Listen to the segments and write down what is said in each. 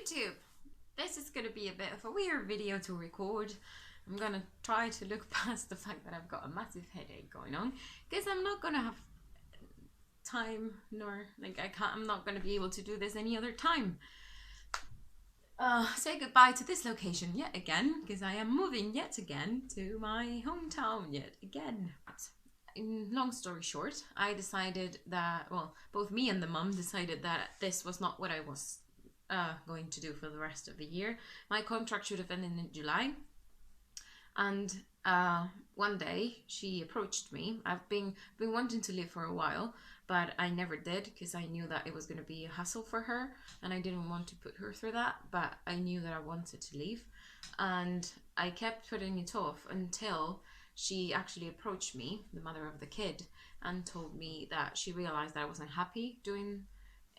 YouTube. This is going to be a bit of a weird video to record. I'm going to try to look past the fact that I've got a massive headache going on, because I'm not going to have time, nor I'm not going to be able to do this any other time. Say goodbye to this location yet again, because I am moving yet again to my hometown yet again. Long story short, I decided that, well, both me and the mum decided that this was not what I was going to do for the rest of the year. My contract should have ended in July, and one day she approached me. I've been wanting to leave for a while, but I never did, because I knew that it was going to be a hassle for her, and I didn't want to put her through that, but I knew that I wanted to leave, and I kept putting it off until she actually approached me, the mother of the kid, and told me that she realized that I wasn't happy doing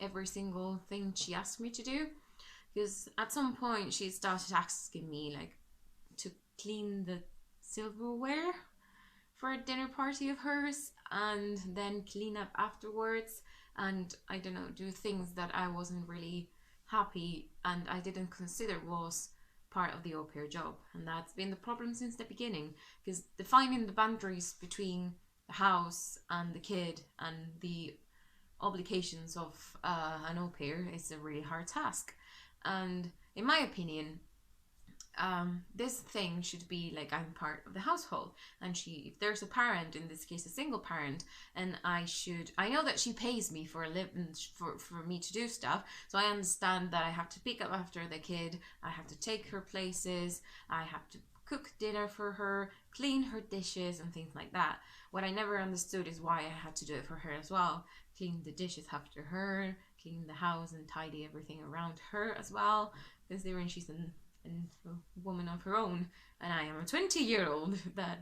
every single thing she asked me to do. Because at some point she started asking me to clean the silverware for a dinner party of hers, and then clean up afterwards, and I don't know, do things that I wasn't really happy and I didn't consider was part of the au pair job. And that's been the problem since the beginning, because defining the boundaries between the house and the kid and the obligations of an au pair is a really hard task. And in my opinion, this thing should be like, I'm part of the household, and if there's a parent, in this case a single parent, and I know that she pays me for a living for me to do stuff, so I understand that I have to pick up after the kid, I have to take her places, I have to cook dinner for her, clean her dishes and things like that. What I never understood is why I had to do it for her as well. Clean the dishes after her, clean the house and tidy everything around her as well, considering she's a woman of her own, and I am a 20-year-old that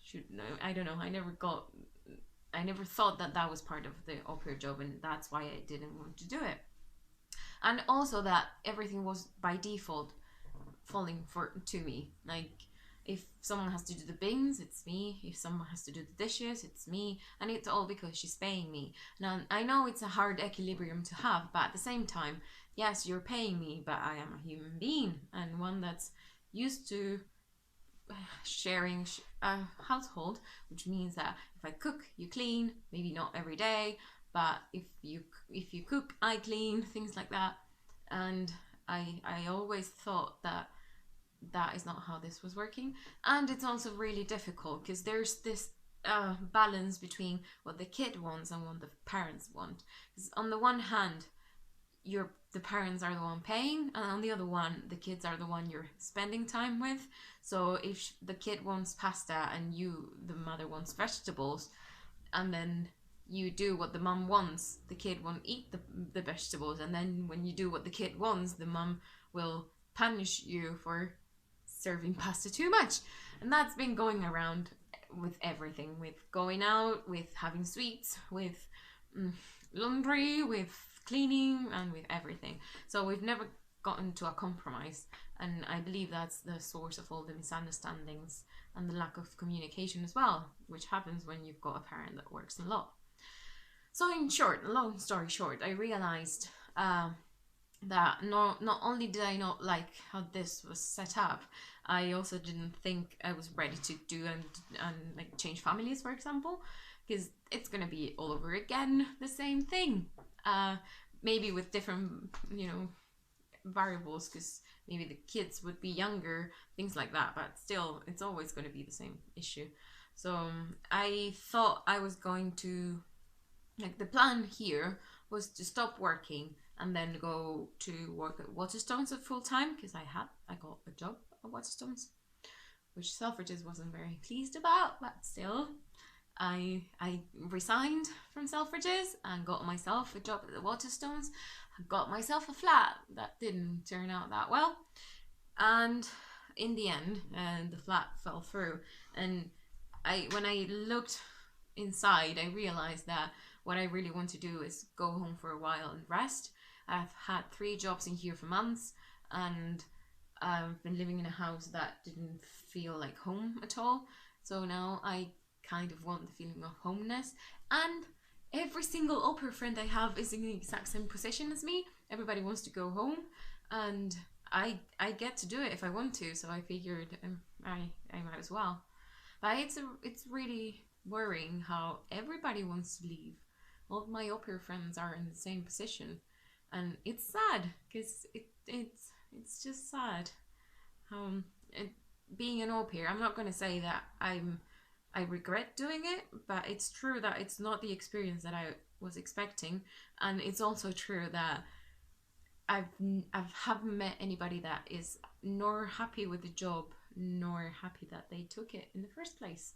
should know. I don't know, I never thought that that was part of the au pair job, and that's why I didn't want to do it. And also that everything was by default falling to me. Like, if someone has to do the bins, it's me. If someone has to do the dishes, it's me. And it's all because she's paying me. Now, I know it's a hard equilibrium to have, but at the same time, yes, you're paying me, but I am a human being, and one that's used to sharing a household, which means that if I cook, you clean. Maybe not every day, but if you cook, I clean, things like that. And I always thought that is not how this was working. And it's also really difficult, because there's this balance between what the kid wants and what the parents want. Because on the one hand, the parents are the one paying, and on the other one, the kids are the one you're spending time with. So if the kid wants pasta and the mother wants vegetables, and then you do what the mum wants, the kid won't eat the vegetables, and then when you do what the kid wants, the mum will punish you for serving pasta too much. And that's been going around with everything, with going out, with having sweets, with laundry, with cleaning, and with everything. So we've never gotten to a compromise, and I believe that's the source of all the misunderstandings and the lack of communication as well, which happens when you've got a parent that works a lot. So in short, long story short, I realized that not only did I not like how this was set up, I also didn't think I was ready to do and like change families, for example, because it's gonna be all over again, the same thing, maybe with different variables, because maybe the kids would be younger, things like that, but still it's always going to be the same issue. So I thought I was going to, the plan here was to stop working and then go to work at Waterstones at full time, because I got a job at Waterstones, which Selfridges wasn't very pleased about, but still I resigned from Selfridges and got myself a job at the Waterstones. I got myself a flat that didn't turn out that well, and in the end the flat fell through. And when I looked inside, I realized that what I really want to do is go home for a while and rest. I've had 3 jobs in here for months, and I've been living in a house that didn't feel like home at all. So now I kind of want the feeling of homeness. And every single au pair friend I have is in the exact same position as me. Everybody wants to go home. and I get to do it if I want to, so I figured I might as well. But it's really worrying how everybody wants to leave. All of my au pair friends are in the same position, and it's sad because it's just sad. It, being an au pair, I'm not going to say that I regret doing it, but it's true that it's not the experience that I was expecting, and it's also true that I haven't met anybody that is nor happy with the job nor happy that they took it in the first place.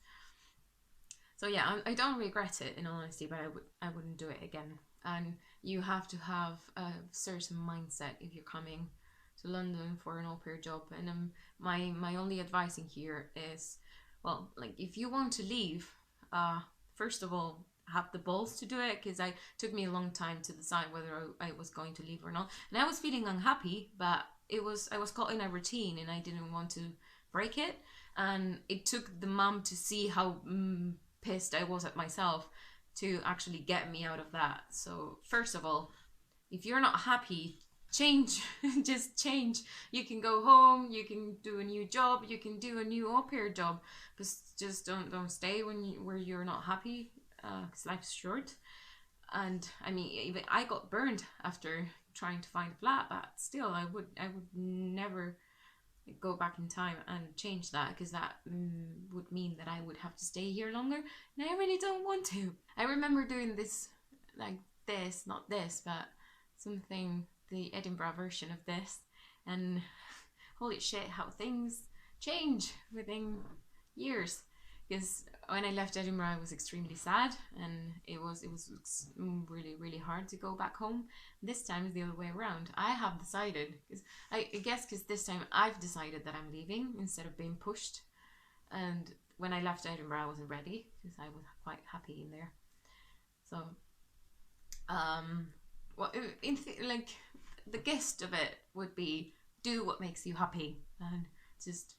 So yeah, I don't regret it in all honesty, but I wouldn't do it again. And you have to have a certain mindset if you're coming to London for an au pair job. And my only advising here is, well, like if you want to leave, first of all, have the balls to do it, because it took me a long time to decide whether I was going to leave or not. And I was feeling unhappy, but I was caught in a routine and I didn't want to break it. And it took the mum to see how pissed I was at myself to actually get me out of that. So first of all, if you're not happy, change. Just change. You can go home, you can do a new job, you can do a new au pair job, but just don't stay where you're not happy, because life's short. And I mean, even I got burned after trying to find a flat, but still I would never go back in time and change that, because that would mean that I would have to stay here longer, and I really don't want to. I remember doing this, like this, not this, but something, the Edinburgh version of this, and holy shit, how things change within years. Because when I left Edinburgh, I was extremely sad, and it was really hard to go back home. This time is the other way around. I have decided, because I guess because this time I've decided that I'm leaving instead of being pushed. And when I left Edinburgh, I wasn't ready because I was quite happy in there. So, well, like the gist of it would be, do what makes you happy, and just.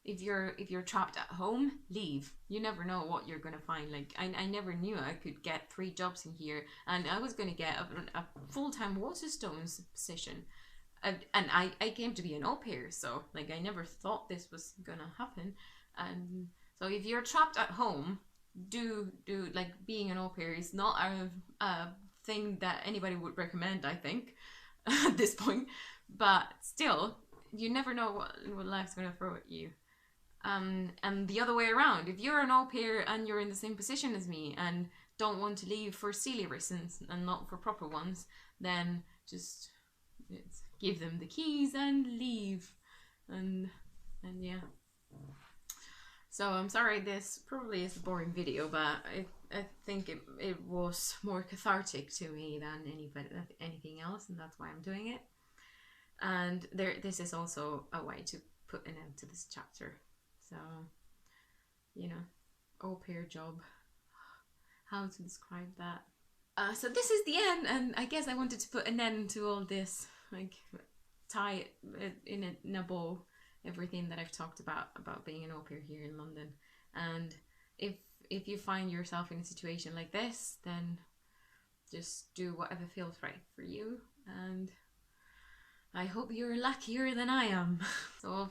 If you're trapped at home, leave. You never know what you're gonna find. Like I never knew I could get 3 jobs in here, and I was gonna get a full-time Waterstones position, and I came to be an au pair, so like I never thought this was gonna happen. And so if you're trapped at home, do like, being an au pair is not a thing that anybody would recommend, I think, at this point. But still, you never know what life's gonna throw at you. And the other way around, if you're an au pair and you're in the same position as me and don't want to leave for silly reasons and not for proper ones, then just give them the keys and leave. And yeah. So I'm sorry, this probably is a boring video, but I think it was more cathartic to me than anything else, and that's why I'm doing it. And this is also a way to put an end to this chapter. So, you know, au pair job. How to describe that? So this is the end, and I guess I wanted to put an end to all this, like tie it in a bow, everything that I've talked about being an au pair here in London. And if you find yourself in a situation like this, then just do whatever feels right for you, and I hope you're luckier than I am. So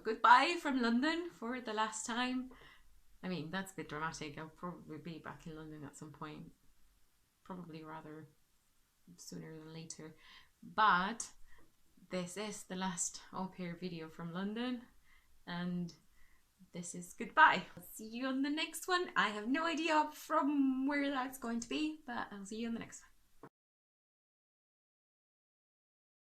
goodbye from London for the last time. I mean, that's a bit dramatic. I'll probably be back in London at some point. Probably rather sooner than later. But this is the last au pair video from London. And this is goodbye. I'll see you on the next one. I have no idea from where that's going to be, but I'll see you on the next one.